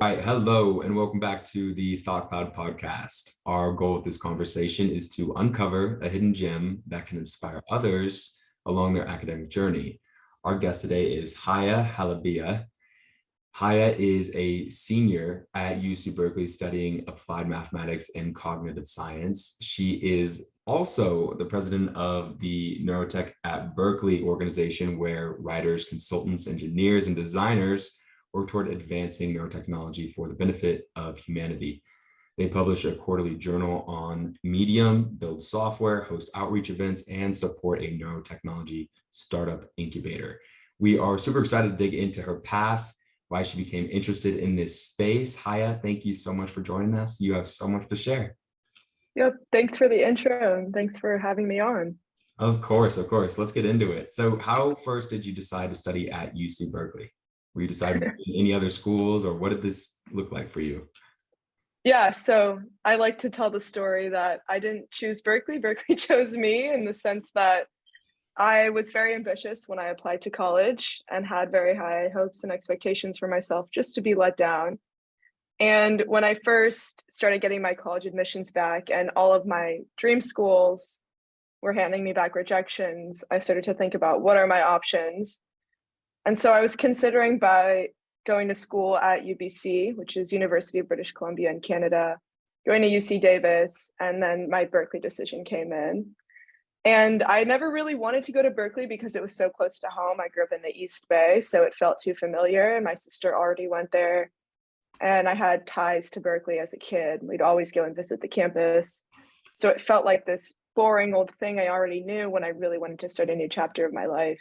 All right, hello, and welcome back to the Thought Cloud podcast. Our goal with this conversation is to uncover a hidden gem that can inspire others along their academic journey. Our guest today is Halabieh. Haya is a senior at UC Berkeley studying applied mathematics and cognitive science. She is also the president of the Neurotech at Berkeley organization, where writers, consultants, engineers, and designers work toward advancing neurotechnology for the benefit of humanity. They publish a quarterly journal on Medium, build software, host outreach events, and support a neurotechnology startup incubator. We are super excited to dig into her path, why she became interested in this space. Haya, thank you so much for joining us. You have so much to share. Yep, thanks for the intro and thanks for having me on. Of course. Let's get into it. So how first did you decide to study at UC Berkeley? Were you deciding in any other schools, or what did this look like for you? Yeah, so I like to tell the story that I didn't choose Berkeley. Berkeley chose me, in the sense that I was very ambitious when I applied to college and had very high hopes and expectations for myself, just to be let down. And when I first started getting my college admissions back and all of my dream schools were handing me back rejections, I started to think about what are my options. And so I was considering going to school at UBC, which is University of British Columbia in Canada, going to UC Davis, and then my Berkeley decision came in. And I never really wanted to go to Berkeley because it was so close to home. I grew up in the East Bay, so it felt too familiar. And my sister already went there. And I had ties to Berkeley as a kid. We'd always go and visit the campus. So it felt like this boring old thing I already knew when I really wanted to start a new chapter of my life.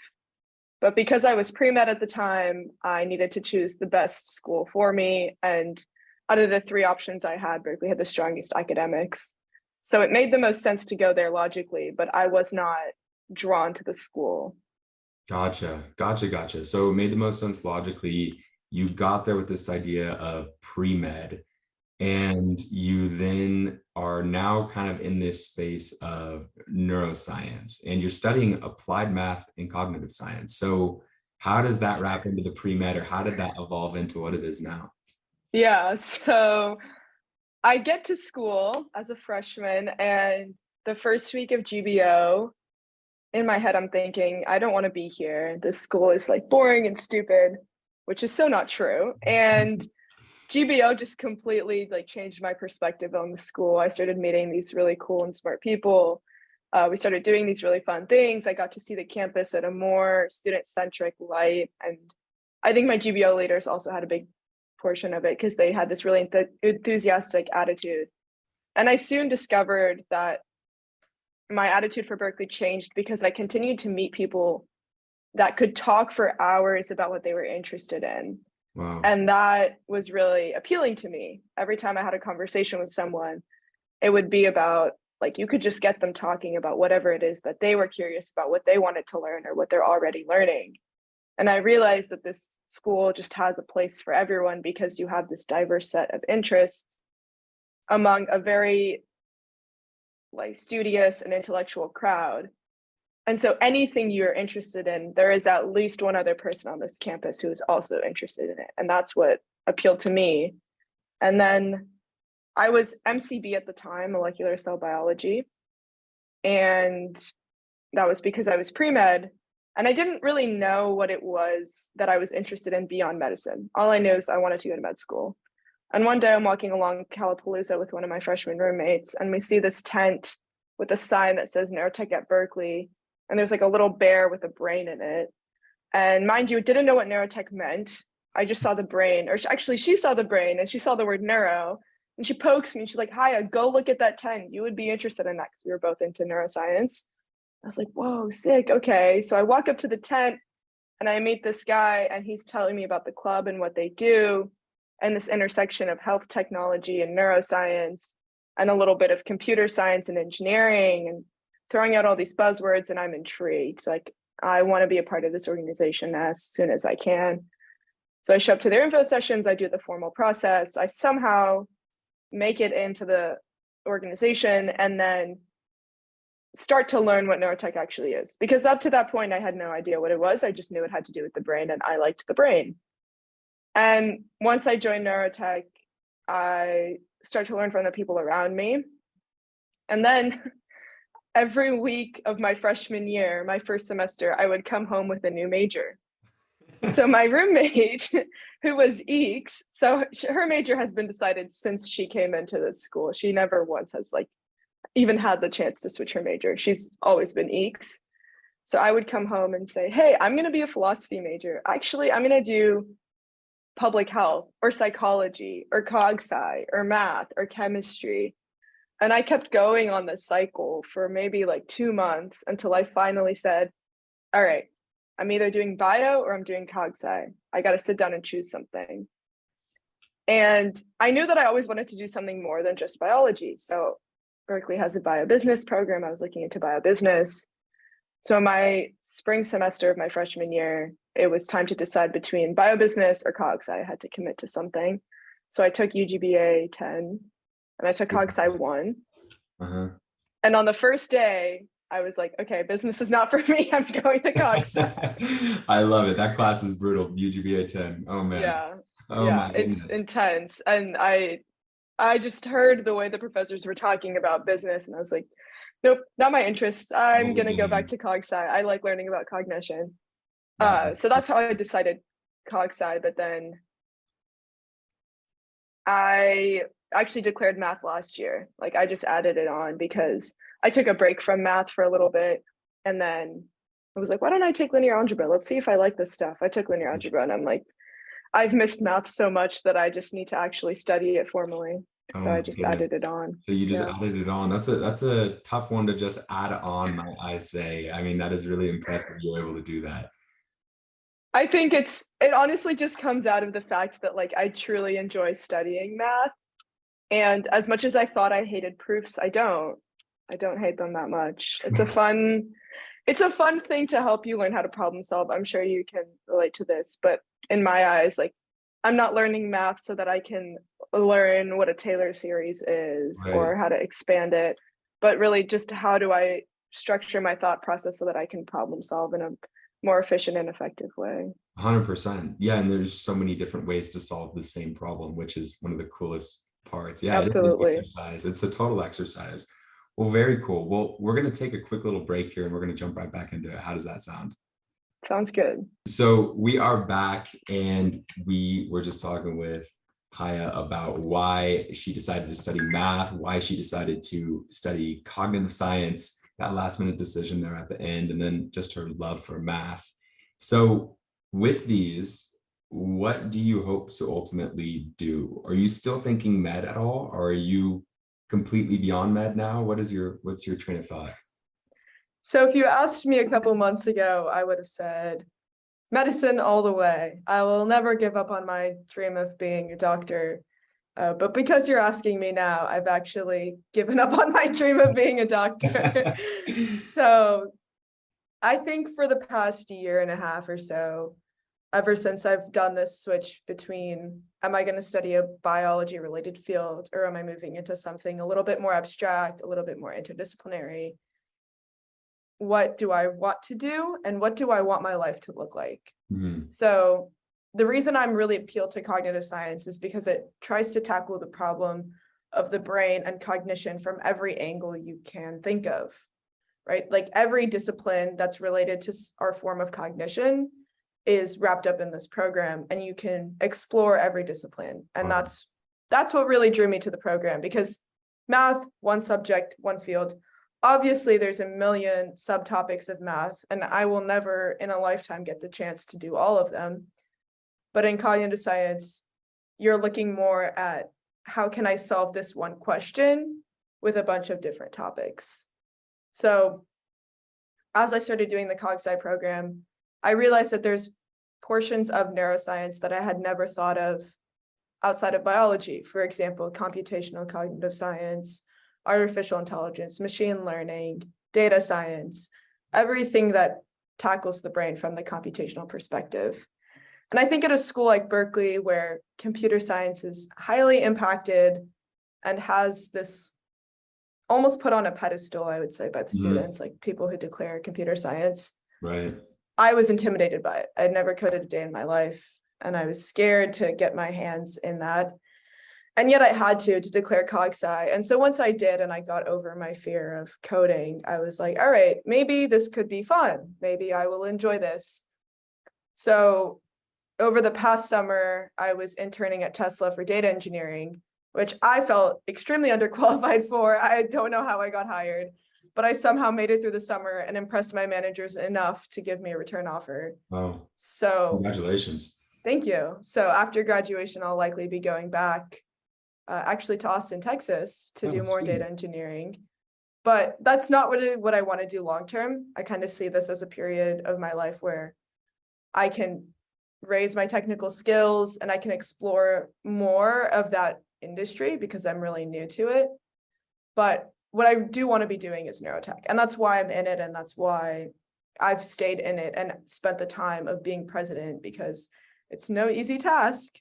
But because I was pre-med at the time, I needed to choose the best school for me. And out of the three options I had, Berkeley had the strongest academics. So it made the most sense to go there logically, but I was not drawn to the school. Gotcha. So it made the most sense logically. You got there with this idea of pre-med, and you then are now kind of in this space of neuroscience, and you're studying applied math and cognitive science. So how does that wrap into the pre-med, or how did that evolve into what it is now? Yeah, so I get to school as a freshman, and the first week of GBO, in my head, I'm thinking, I don't want to be here. This school is like boring and stupid, which is so not true. And GBO just completely changed my perspective on the school. I started meeting these really cool and smart people. We started doing these really fun things. I got to see the campus at a more student-centric light. And I think my GBO leaders also had a big portion of it because they had this really enthusiastic attitude. And I soon discovered that my attitude for Berkeley changed because I continued to meet people that could talk for hours about what they were interested in. Wow. And that was really appealing to me. Every time I had a conversation with someone, it would be about, you could just get them talking about whatever it is that they were curious about, what they wanted to learn or what they're already learning. And I realized that this school just has a place for everyone because you have this diverse set of interests among a very studious and intellectual crowd. And so anything you're interested in, there is at least one other person on this campus who is also interested in it. And that's what appealed to me. And then I was MCB at the time, molecular cell biology. And that was because I was pre-med. And I didn't really know what it was that I was interested in beyond medicine. All I knew is I wanted to go to med school. And one day I'm walking along Halabieh with one of my freshman roommates, and we see this tent with a sign that says Neurotech at Berkeley. And there's a little bear with a brain in it. And mind you, didn't know what neurotech meant. I just saw the brain, or actually she saw the brain and she saw the word neuro, and she pokes me and she's like, Haya, go look at that tent. You would be interested in that, because we were both into neuroscience. I was like, whoa, sick. Okay. So I walk up to the tent and I meet this guy, and he's telling me about the club and what they do and this intersection of health technology and neuroscience and a little bit of computer science and engineering, and throwing out all these buzzwords. And I'm intrigued. I want to be a part of this organization as soon as I can. So I show up to their info sessions. I do the formal process. I somehow make it into the organization, and then start to learn what neurotech actually is. Because up to that point, I had no idea what it was. I just knew it had to do with the brain, and I liked the brain. And once I joined neurotech, I started to learn from the people around me. And then every week of my freshman year, my first semester, I would come home with a new major. So my roommate, who was EECS, so her major has been decided since she came into this school. She never once has like even had the chance to switch her major. She's always been EECS. So I would come home and say, hey, I'm going to be a philosophy major. Actually, I'm going to do public health or psychology or cog sci or math or chemistry. And I kept going on this cycle for maybe like 2 months until I finally said, all right, I'm either doing bio or I'm doing cog sci. I got to sit down and choose something. And I knew that I always wanted to do something more than just biology. So Berkeley has a biobusiness program. I was looking into biobusiness. So my spring semester of my freshman year, it was time to decide between biobusiness or cog sci. I had to commit to something. So I took UGBA 10 and I took cog sci 1. Uh-huh. And on the first day, I was like, okay, business is not for me. I'm going to cog sci. I love it. That class is brutal. UGBA 10. Oh man. Yeah. Oh Yeah, my it's goodness. intense. And I just heard the way the professors were talking about business and I was like, nope, not my interest. I'm Oh, going to go back man. to cog sci. I like learning about cognition. That So that's how I decided cog sci. But then I actually declared math last year. Like I just added it on because I took a break from math for a little bit. And then I was like, why don't I take linear algebra? Let's see if I like this stuff. I took linear algebra and I'm like, I've missed math so much that I just need to actually study it formally. oh So I my just added goodness. it on. So you just Yeah. added it on. That's a tough one to just add on, might I say. I mean, that is really impressive you're able to do that. I think it honestly just comes out of the fact that like I truly enjoy studying math. And as much as I thought I hated proofs, I don't. I don't hate them that much. It's a fun thing to help you learn how to problem solve. I'm sure you can relate to this, but in my eyes, like I'm not learning math so that I can learn what a Taylor series is Right. or how to expand it, but really just how do I structure my thought process so that I can problem solve in a more efficient and effective way. 100%. Yeah, and there's so many different ways to solve the same problem, which is one of the coolest parts. Yeah, it is an Absolutely. exercise. It's a total exercise. Well, very cool. Well, we're going to take a quick little break here and we're going to jump right back into it. How does that sound? Sounds good. So we are back and we were just talking with Haya about why she decided to study math, why she decided to study cognitive science, that last minute decision there at the end, and then just her love for math. So with these, what do you hope to ultimately do? Are you still thinking med at all? Or are you completely beyond med now? What's your train of thought? So if you asked me a couple months ago, I would have said medicine all the way. I will never give up on my dream of being a doctor. But because you're asking me now, I've actually given up on my dream of being a doctor. So I think for the past year and a half or so, ever since I've done this switch between, am I going to study a biology related field or am I moving into something a little bit more abstract, a little bit more interdisciplinary? What do I want to do and what do I want my life to look like? Mhm. So the reason I'm really appealed to cognitive science is because it tries to tackle the problem of the brain and cognition from every angle you can think of, right? Like every discipline that's related to our form of cognition is wrapped up in this program and you can explore every discipline. And Wow. that's what really drew me to the program because math, one subject, one field. Obviously, there's a million subtopics of math, and I will never in a lifetime get the chance to do all of them. But in cognitive science, you're looking more at how can I solve this one question with a bunch of different topics. So as I started doing the cog sci program, I realized that there's portions of neuroscience that I had never thought of outside of biology. For example, computational cognitive science, artificial intelligence, machine learning, data science, everything that tackles the brain from the computational perspective. And I think at a school like Berkeley, where computer science is highly impacted and has this almost put on a pedestal, I would say, by the students, like people who declare computer science, Right. I was intimidated by it. I'd never coded a day in my life. and I was scared to get my hands in that. And yet I had to declare CogSci. And so once I did and I got over my fear of coding, I was like, all right, maybe this could be fun. Maybe I will enjoy this. So over the past summer, I was interning at Tesla for data engineering, which I felt extremely underqualified for. I don't know how I got hired, but I somehow made it through the summer and impressed my managers enough to give me a return offer. Wow. So Congratulations. thank you. So after graduation, I'll likely be going back actually to Austin, Texas to do more data engineering. But that's not what I want to do long term. I kind of see this as a period of my life where I can raise my technical skills and I can explore more of that industry because I'm really new to it. But what I do want to be doing is neurotech, and that's why I'm in it, and that's why I've stayed in it and spent the time of being president, because it's no easy task.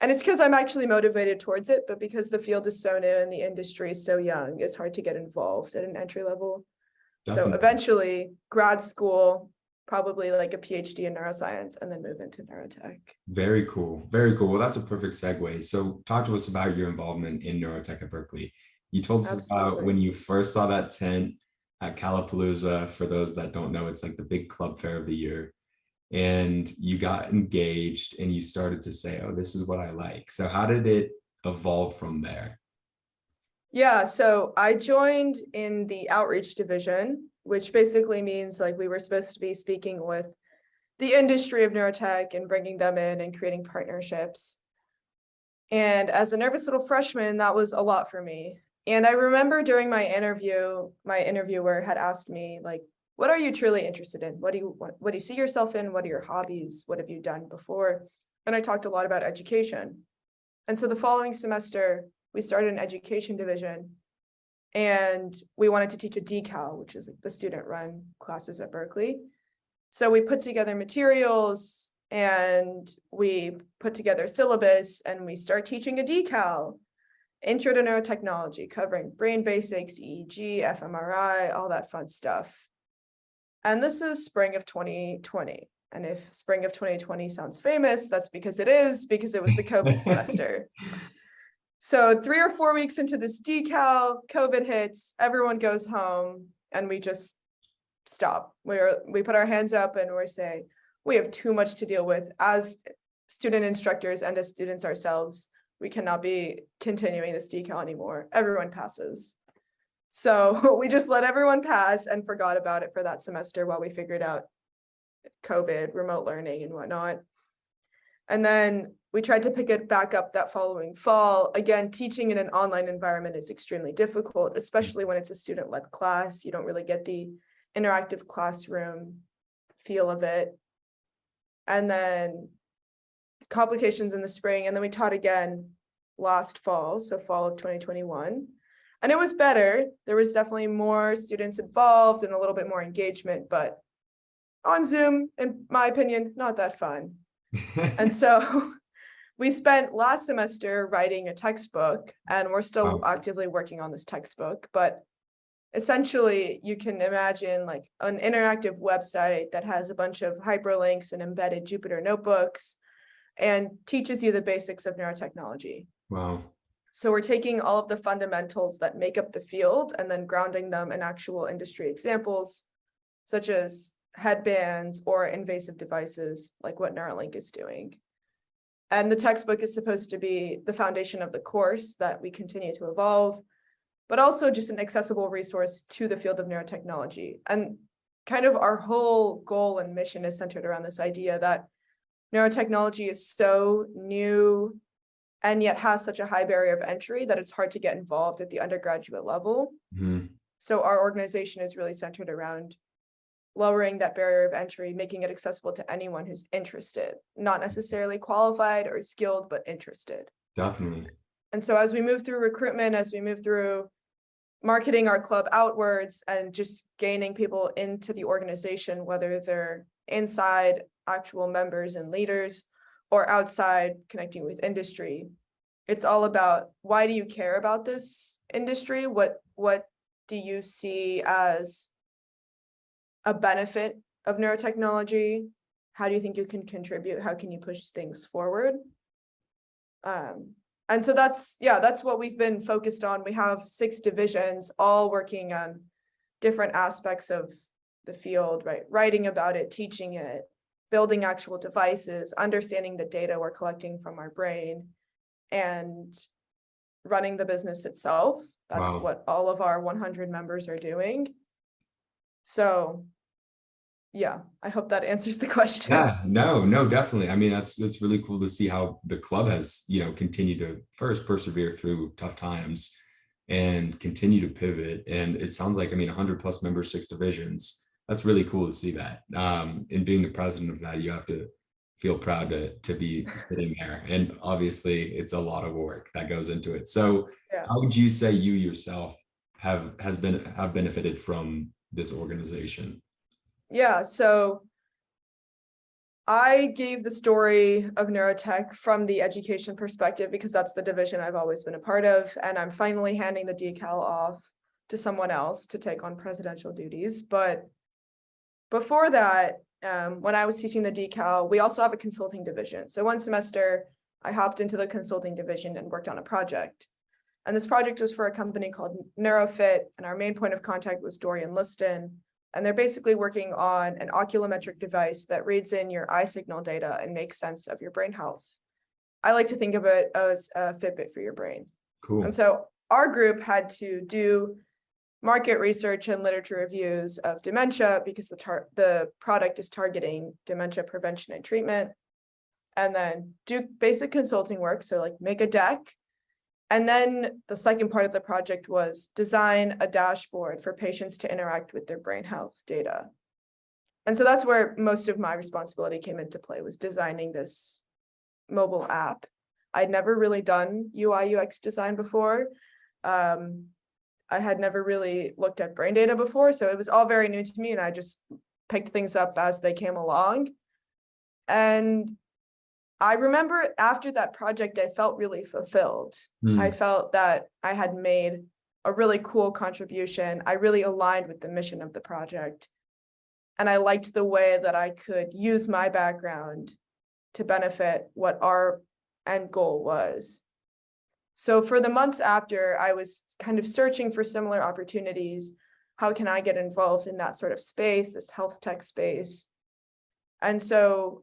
And it's because I'm actually motivated towards it, but because the field is so new and the industry is so young, it's hard to get involved at an entry level. Definitely. So eventually grad school, probably like a PhD in neuroscience, and then move into neurotech. Very cool. Very cool. Well, that's a perfect segue. So talk to us about your involvement in neurotech at Berkeley. You told us about when you first saw that tent at Calapalooza. For those that don't know, it's like the big club fair of the year. And you got engaged and you started to say, oh, this is what I like. So how did it evolve from there? Yeah, so I joined in the outreach division, which basically means like we were supposed to be speaking with the industry of neurotech and bringing them in and creating partnerships. And as a nervous little freshman, that was a lot for me. And I remember during my interview, my interviewer had asked me, like, what are you truly interested in? What do you see yourself in? What are your hobbies? What have you done before? And I talked a lot about education. And so the following semester, we started an education division, and we wanted to teach a decal, which is like the student-run classes at Berkeley. So we put together materials and we put together syllabus, and we start teaching a decal, Intro to Neurotechnology, covering brain basics, EEG, fMRI, all that fun stuff. And this is spring of 2020. And if spring of 2020 sounds famous, that's because it is, because it was the COVID semester. So 3 or 4 weeks into this decal, COVID hits, everyone goes home, and we just stop. We put our hands up and we're saying, we have too much to deal with as student instructors and as students ourselves. We cannot be continuing this decal anymore. Everyone passes. So we just let everyone pass and forgot about it for that semester while we figured out COVID, remote learning, and whatnot. And then we tried to pick it back up that following fall. Again, teaching in an online environment is extremely difficult, especially when it's a student-led class. You don't really get the interactive classroom feel of it. And then complications in the spring, and then we taught again last fall, so fall of 2021. And it was better. There was definitely more students involved and a little bit more engagement, but on Zoom, in my opinion, not that fun. And so we spent last semester writing a textbook, and we're still actively working on this textbook, but essentially you can imagine like an interactive website that has a bunch of hyperlinks and embedded Jupyter notebooks and teaches you the basics of neurotechnology. Wow. So we're taking all of the fundamentals that make up the field and then grounding them in actual industry examples, such as headbands or invasive devices, like what Neuralink is doing. And the textbook is supposed to be the foundation of the course that we continue to evolve, but also just an accessible resource to the field of neurotechnology. And kind of our whole goal and mission is centered around this idea that neurotechnology is so new and yet has such a high barrier of entry that it's hard to get involved at the undergraduate level. Mm-hmm. So our organization is really centered around lowering that barrier of entry, making it accessible to anyone who's interested, not necessarily qualified or skilled, but interested. Definitely. And so as we move through recruitment, as we move through marketing our club outwards and just gaining people into the organization, whether they're inside actual members and leaders or outside connecting with industry, it's all about, why do you care about this industry? What do you see as a benefit of neurotechnology? how do you think you can contribute? How can you push things forward? And so that's what we've been focused on. We have 6 divisions, all working on different aspects of the field, right? Writing about it, teaching it, building actual devices, understanding the data we're collecting from our brain, and running the business itself. That's Wow. what all of our 100 members are doing. So yeah, I hope that answers the question. Yeah, no, definitely. I mean, that's really cool to see how the club has, continued to first persevere through tough times and continue to pivot. And it sounds like, I mean, 100 plus members, 6 divisions. That's really cool to see that. And being the president of that, you have to feel proud to be sitting there. And obviously, it's a lot of work that goes into it. So, Yeah. how would you say you yourself have benefited from this organization? Yeah, so I gave the story of neurotech from the education perspective because that's the division I've always been a part of, and I'm finally handing the decal off to someone else to take on presidential duties. But before that, when I was teaching the decal, we also have a consulting division. So one semester, I hopped into the consulting division and worked on a project. And this project was for a company called Neurofit, and our main point of contact was Dorian Liston. And they're basically working on an oculometric device that reads in your eye signal data and makes sense of your brain health. I like to think of it as a Fitbit for your brain. Cool. And so our group had to do market research and literature reviews of dementia because the product is targeting dementia prevention and treatment, and then do basic consulting work. So like make a deck. And then the second part of the project was design a dashboard for patients to interact with their brain health data. And so that's where most of my responsibility came into play, was designing this mobile app. I'd never really done UI UX design before. I had never really looked at brain data before, so it was all very new to me, and I just picked things up as they came along. And I remember after that project, I felt really fulfilled. I felt that I had made a really cool contribution. I really aligned with the mission of the project. And I liked the way that I could use my background to benefit what our end goal was. So for the months after, I was kind of searching for similar opportunities. How can I get involved in that sort of space, this health tech space? And so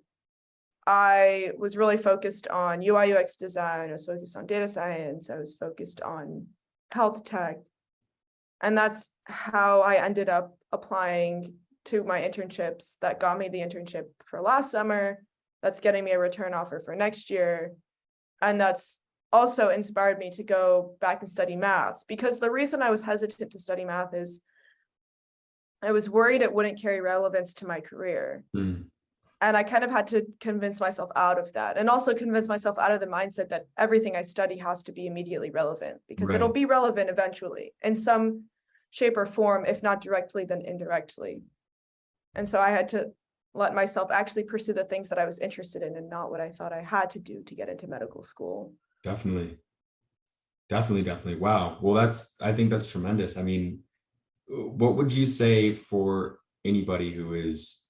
I was really focused on UI UX design. I was focused on data science. I was focused on health tech. And that's how I ended up applying to my internships that got me the internship for last summer. That's getting me a return offer for next year. And that's also inspired me to go back and study math, because the reason I was hesitant to study math is I was worried it wouldn't carry relevance to my career. And I kind of had to convince myself out of that, and also convince myself out of the mindset that everything I study has to be immediately relevant, because it'll be relevant eventually in some shape or form, if not directly, then indirectly. And so I had to let myself actually pursue the things that I was interested in and not what I thought I had to do to get into medical school. Definitely. Wow. Well, I think that's tremendous. I mean, what would you say for anybody who is,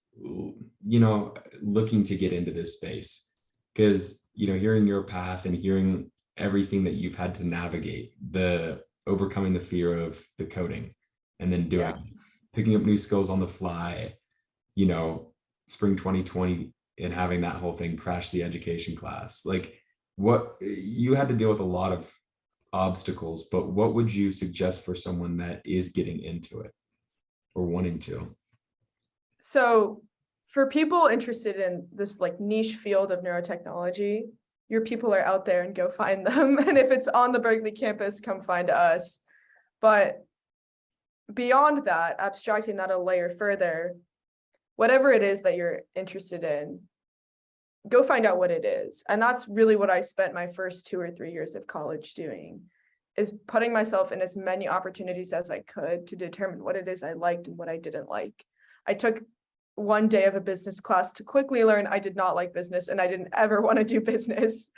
looking to get into this space? Because, hearing your path and hearing everything that you've had to navigate, the overcoming the fear of the coding and then picking up new skills on the fly, spring 2020 and having that whole thing crash the education class, like what you had to deal with a lot of obstacles, but what would you suggest for someone that is getting into it or wanting to? So for people interested in this like niche field of neurotechnology, your people are out there, and go find them. And if it's on the Berkeley campus, come find us. But beyond that, abstracting that a layer further, whatever it is that you're interested in, go find out what it is. And that's really what I spent my first 2 or 3 years of college doing, is putting myself in as many opportunities as I could to determine what it is I liked and what I didn't like. I took one day of a business class to quickly learn I did not like business and I didn't ever want to do business.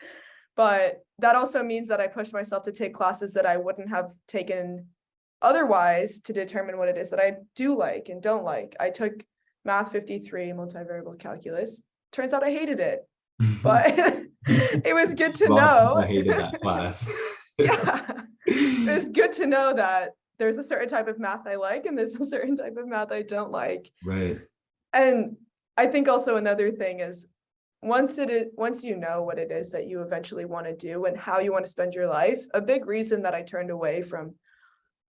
But that also means that I pushed myself to take classes that I wouldn't have taken otherwise to determine what it is that I do like and don't like. I took Math 53, multivariable calculus, turns out I hated it, but it was good to A lot of know. people hated that class. Yeah, it was good to know that there's a certain type of math I like and there's a certain type of math I don't like. Right. And I think also another thing is once you know what it is that you eventually want to do and how you want to spend your life, a big reason that I turned away from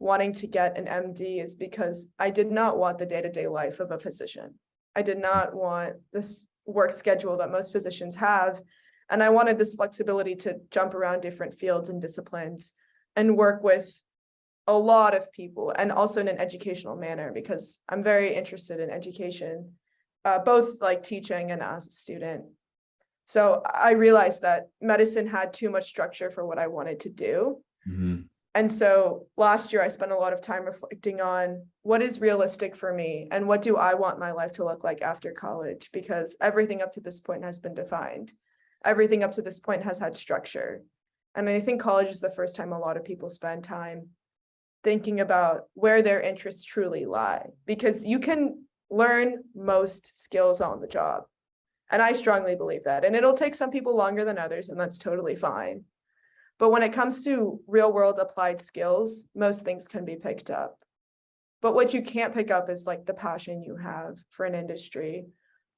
wanting to get an MD is because I did not want the day-to-day life of a physician. I did not want this work schedule that most physicians have. And I wanted this flexibility to jump around different fields and disciplines and work with a lot of people, and also in an educational manner, because I'm very interested in education, both like teaching and as a student. So I realized that medicine had too much structure for what I wanted to do. Mm-hmm. And so last year I spent a lot of time reflecting on what is realistic for me and what do I want my life to look like after college, because everything up to this point has been defined. Everything up to this point has had structure. And I think college is the first time a lot of people spend time thinking about where their interests truly lie, because you can learn most skills on the job. And I strongly believe that. And it'll take some people longer than others, and that's totally fine. But when it comes to real world applied skills, most things can be picked up. But what you can't pick up is like the passion you have for an industry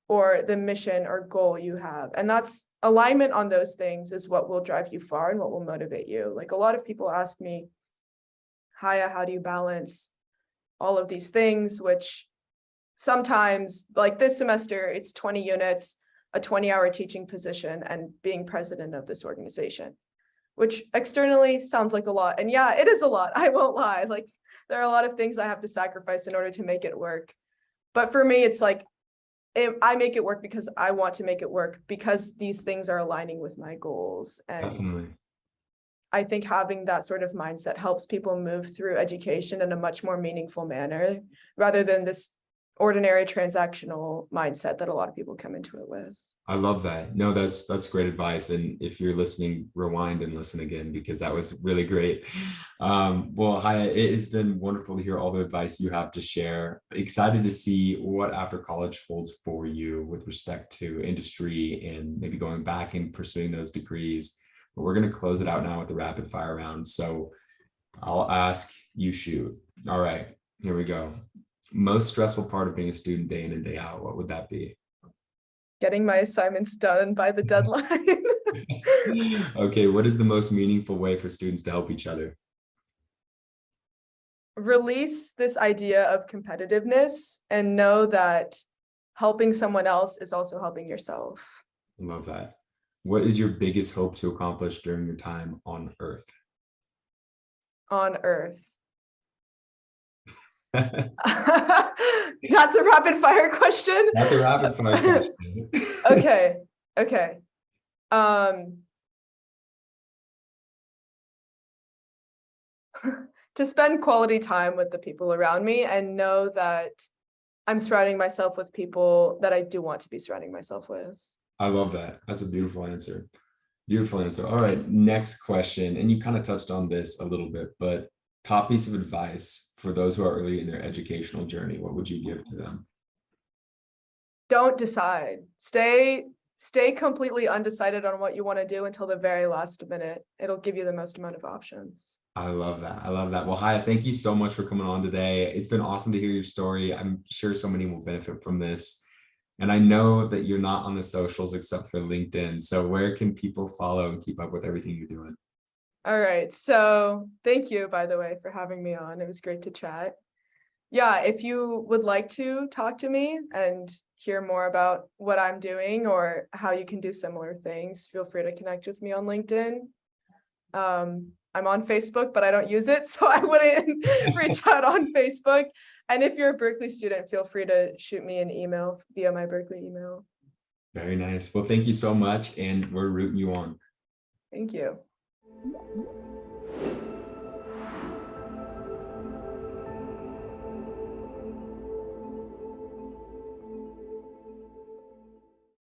or the mission or goal you have. And that's alignment on those things is what will drive you far and what will motivate you. Like a lot of people ask me, Haya, how do you balance all of these things? Which sometimes, like this semester, it's 20 units, a 20-hour teaching position, and being president of this organization, which externally sounds like a lot. And yeah, it is a lot. I won't lie. Like there are a lot of things I have to sacrifice in order to make it work. But for me, it's like, I make it work because I want to make it work, because these things are aligning with my goals. And Definitely. I think having that sort of mindset helps people move through education in a much more meaningful manner, rather than this ordinary transactional mindset that a lot of people come into it with. I love that. No, that's great advice. And if you're listening, rewind and listen again, because that was really great. Well, Haya, it has been wonderful to hear all the advice you have to share. Excited to see what after college holds for you with respect to industry and maybe going back and pursuing those degrees. But we're going to close it out now with the rapid fire round. So I'll ask, you shoot. All right, here we go. Most stressful part of being a student day in and day out, what would that be? Getting my assignments done by the deadline. Okay, what is the most meaningful way for students to help each other? Release this idea of competitiveness and know that helping someone else is also helping yourself. I love that. What is your biggest hope to accomplish during your time on Earth? On Earth. That's a rapid fire question. That's a rapid fire question. Okay. To spend quality time with the people around me and know that I'm surrounding myself with people that I do want to be surrounding myself with. I love that. That's a beautiful answer. Beautiful answer. All right, next question. And you kind of touched on this a little bit, but top piece of advice for those who are early in their educational journey, what would you give to them? Don't decide. Stay completely undecided on what you want to do until the very last minute. It'll give you the most amount of options. I love that. I love that. Well, Haya, thank you so much for coming on today. It's been awesome to hear your story. I'm sure so many will benefit from this. And I know that you're not on the socials except for LinkedIn. So where can people follow and keep up with everything you're doing? All right. So thank you, by the way, for having me on. It was great to chat. Yeah, if you would like to talk to me and hear more about what I'm doing or how you can do similar things, feel free to connect with me on LinkedIn. I'm on Facebook, but I don't use it, so I wouldn't reach out on Facebook. And if you're a Berkeley student, feel free to shoot me an email via my Berkeley email. Very nice. Well, thank you so much, and we're rooting you on. Thank you.